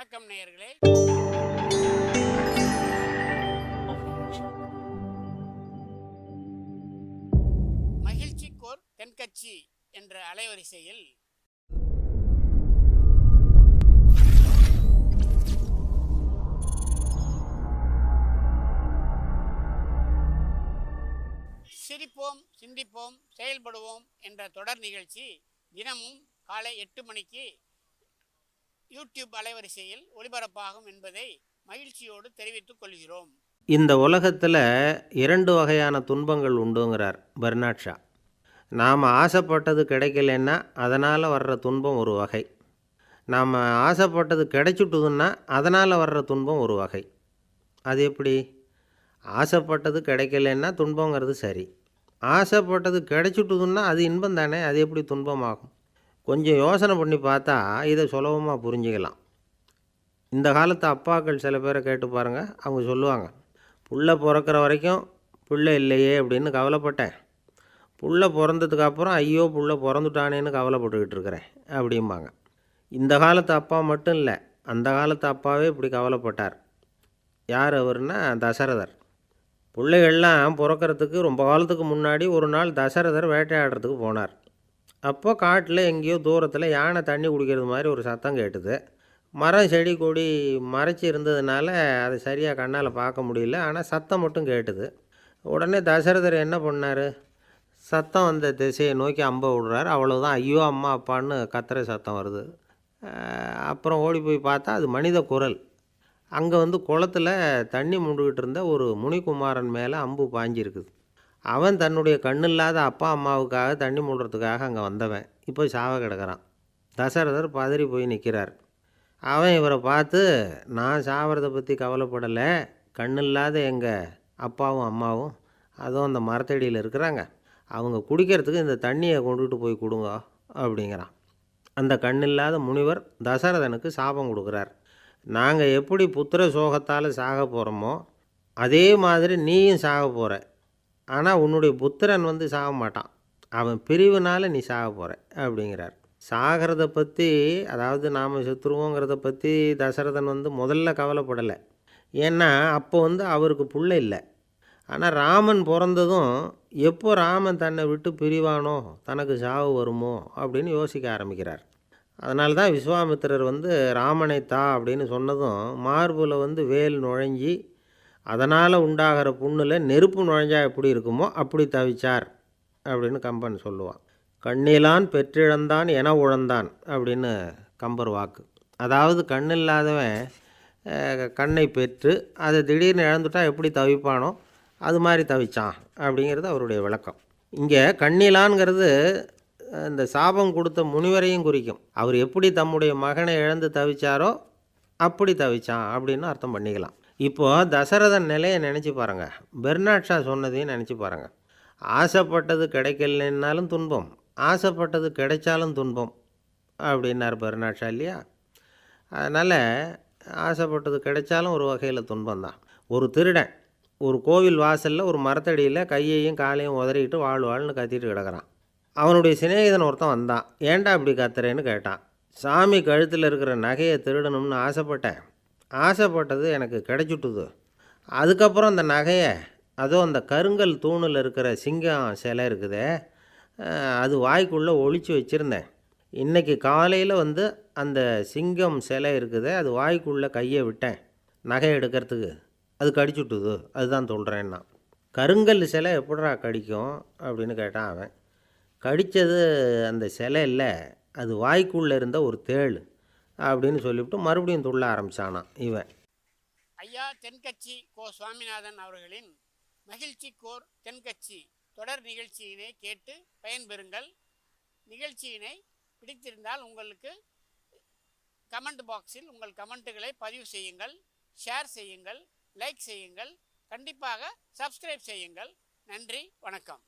வணக்கம் நேயர்களே. மகிழ்ச்சிக்கோர் தென்கட்சி என்ற அலைவரிசையில் சிரிப்போம், சிந்திப்போம், செயல்படுவோம் என்ற தொடர் நிகழ்ச்சி தினமும் காலை 8 மணிக்கு யூடியூப் அலைவரிசையில் ஒளிபரப்பாகும் என்பதை மகிழ்ச்சியோடு தெரிவித்துக் கொள்கிறோம். இந்த உலகத்தில் 2 வகையான துன்பங்கள் உண்டுங்கிறார் பெர்னாட் ஷா. நாம் ஆசைப்பட்டது கிடைக்கலன்னா அதனால் வர்ற துன்பம் ஒரு வகை, நாம் ஆசைப்பட்டது கிடைச்சிட்டுதுன்னா அதனால் வர்ற துன்பம் ஒரு வகை. அது எப்படி? ஆசைப்பட்டது கிடைக்கலன்னா துன்பங்கிறது சரி, ஆசைப்பட்டது கிடைச்சிட்டுதுன்னா அது இன்பம் தானே, அது எப்படி துன்பமாகும்? கொஞ்சம் யோசனை பண்ணி பார்த்தா இதை சுலபமாக புரிஞ்சுக்கலாம். இந்த காலத்து அப்பாக்கள் சில பேரை கேட்டு பாருங்கள், அவங்க சொல்லுவாங்க, புள்ள பிறக்கிற வரைக்கும் பிள்ளை இல்லையே அப்படின்னு கவலைப்பட்டேன், புள்ள பிறந்ததுக்கப்புறம் ஐயோ புள்ள பிறந்துட்டானேன்னு கவலைப்பட்டுக்கிட்டு இருக்கிறேன் அப்படிம்பாங்க. இந்த காலத்து அப்பா மட்டும் இல்லை, அந்த காலத்து அப்பாவே இப்படி கவலைப்பட்டார். யார் அவர்னா தசரதர். பிள்ளைகள்லாம் பிறக்கிறதுக்கு ரொம்ப காலத்துக்கு முன்னாடி ஒரு நாள் தசரதர் வேட்டையாடுறதுக்கு போனார். அப்போ காட்டில் எங்கேயோ தூரத்தில் யானை தண்ணி குடிக்கிறது மாதிரி ஒரு சத்தம் கேட்டுது. மரம் செடி கொடி மறைச்சி இருந்ததுனால அதை சரியாக கண்ணால் பார்க்க முடியல, ஆனால் சத்தம் மட்டும் கேட்டுது. உடனே தசரதர் என்ன பண்ணார், சத்தம் வந்த திசையை நோக்கி அம்பை விடுறார். அவ்வளோதான், ஐயோ அம்மா அப்பான்னு கத்துற சத்தம் வருது. அப்புறம் ஓடி போய் பார்த்தா அது மனித குரல். அங்கே குளத்தில் தண்ணி மூண்டுக்கிட்டு இருந்த ஒரு முனிகுமாரன் மேலே அம்பு பாஞ்சிருக்குது. அவன் தன்னுடைய கண்ணில்லாத அப்பா அம்மாவுக்காக தண்ணி மூடுறதுக்காக அங்கே வந்தவன் இப்போ சாவ கிடக்கிறான். தசரதர் பதறி போய் நிற்கிறார். அவன் இவரை பார்த்து, நான் சாவறதை பற்றி கவலைப்படலை, கண்ணில்லாத எங்கள் அப்பாவும் அம்மாவும் அதுவும் அந்த மரத்தடியில் இருக்கிறாங்க, அவங்க குடிக்கிறதுக்கு இந்த தண்ணியை கொண்டுகிட்டு போய் கொடுங்க அப்படிங்கிறான். அந்த கண்ணில்லாத முனிவர் தசரதனுக்கு சாபம் கொடுக்குறார். நாங்கள் எப்படி புத்திர சோகத்தால் சாக போகிறோமோ அதே மாதிரி நீயும் சாக போகிற, ஆனால் உன்னுடைய புத்திரன் சாக மாட்டான், அவன் பிரிவினால் நீ சாக போகிற அப்படிங்கிறார். சாகிறத பற்றி, அதாவது நாம் செத்துருவோங்கிறத பற்றி தசரதன் முதல்ல கவலைப்படலை. ஏன்னா அப்போ அவருக்கு புள்ள இல்லை. ஆனால் ராமன் பிறந்ததும் எப்போ ராமன் தன்னை விட்டு பிரிவானோ தனக்கு சாவு வருமோ அப்படின்னு யோசிக்க ஆரம்பிக்கிறார். அதனால தான் விஸ்வாமித்திரர் ராமனை தா அப்படின்னு சொன்னதும் மார்பில் வேல் நுழைஞ்சி அதனால் உண்டாகிற புண்ணில் நெருப்பு நுழைஞ்சா எப்படி இருக்குமோ அப்படி தவிச்சார் அப்படின்னு கம்பன் சொல்லுவான். கண்ணிலான் பெற்றிழந்தான் என உழந்தான் அப்படின்னு கம்பர் வாக்கு. அதாவது கண்ணில்லாதவன் கண்ணை பெற்று அதை திடீர்னு இழந்துட்டால் எப்படி தவிப்பானோ அது மாதிரி தவிச்சான் அப்படிங்கிறது அவருடைய விளக்கம். இங்கே கண்ணிலான்ங்கிறது இந்த சாபம் கொடுத்த முனிவரையும் குறிக்கும். அவர் எப்படி தம்முடைய மகனை இழந்து தவிச்சாரோ அப்படி தவிச்சான் அப்படின்னு அர்த்தம் பண்ணிக்கலாம். இப்போது தசரதன் நிலையை நினச்சி பாருங்கள், பெர்னாட் ஷா சொன்னதையும் நினச்சி பாருங்கள். ஆசைப்பட்டது கிடைக்கலன்னாலும் துன்பம், ஆசைப்பட்டது கிடைச்சாலும் துன்பம் அப்படின்னார் பெர்னாட் ஷா இல்லையா? அதனால் ஆசைப்பட்டது கிடைச்சாலும் ஒரு வகையில் துன்பம்தான். ஒரு திருடன் ஒரு கோவில் வாசலில் ஒரு மரத்தடியில் கையையும் காலையும் உதறிக்கிட்டு வாழ்ன்னு கத்திட்டு கிடக்கிறான். அவனுடைய சிநேகிதன் ஒருத்தன் வந்தான். ஏன்டா இப்படி கத்துறேன்னு கேட்டான். சாமி கழுத்தில் இருக்கிற நகையை திருடணும்னு ஆசைப்பட்டேன், ஆசைப்பட்டது எனக்கு கிடைச்சிட்டுது, அதுக்கப்புறம் அந்த நகையை அதோ அந்த கருங்கல் தூணில் இருக்கிற சிங்கம் சிலை இருக்குதே அது வாய்க்குள்ளே ஒளிச்சு வச்சுருந்தேன், இன்றைக்கி காலையில் அந்த சிங்கம் சிலை இருக்குதே அது வாய்க்குள்ளே கையை விட்டேன் நகை எடுக்கிறதுக்கு, அது கடிச்சுட்டுது, அதுதான் சொல்கிறேன்னா. கருங்கல் சிலை எப்படிடா கடிக்கும் அப்படின்னு கேட்டான் அவன். கடித்தது அந்த சிலை இல்லை, அது வாய்க்குள்ளே இருந்த ஒரு தேள் அப்படின்னு சொல்லிவிட்டு மறுபடியும் துள்ள ஆரம்பித்தானான் இவன். ஐயா தென்கட்சி கோ சுவாமிநாதன் அவர்களின் மகிழ்ச்சிக்கோர் தென்கட்சி தொடர் நிகழ்ச்சியினை கேட்டு பயன்பெறுங்கள். நிகழ்ச்சியினை பிடித்திருந்தால் உங்களுக்கு கமெண்ட் பாக்ஸில் உங்கள் கமெண்ட்டுகளை பதிவு செய்யுங்கள், ஷேர் செய்யுங்கள், லைக் செய்யுங்கள், கண்டிப்பாக சப்ஸ்கிரைப் செய்யுங்கள். நன்றி, வணக்கம்.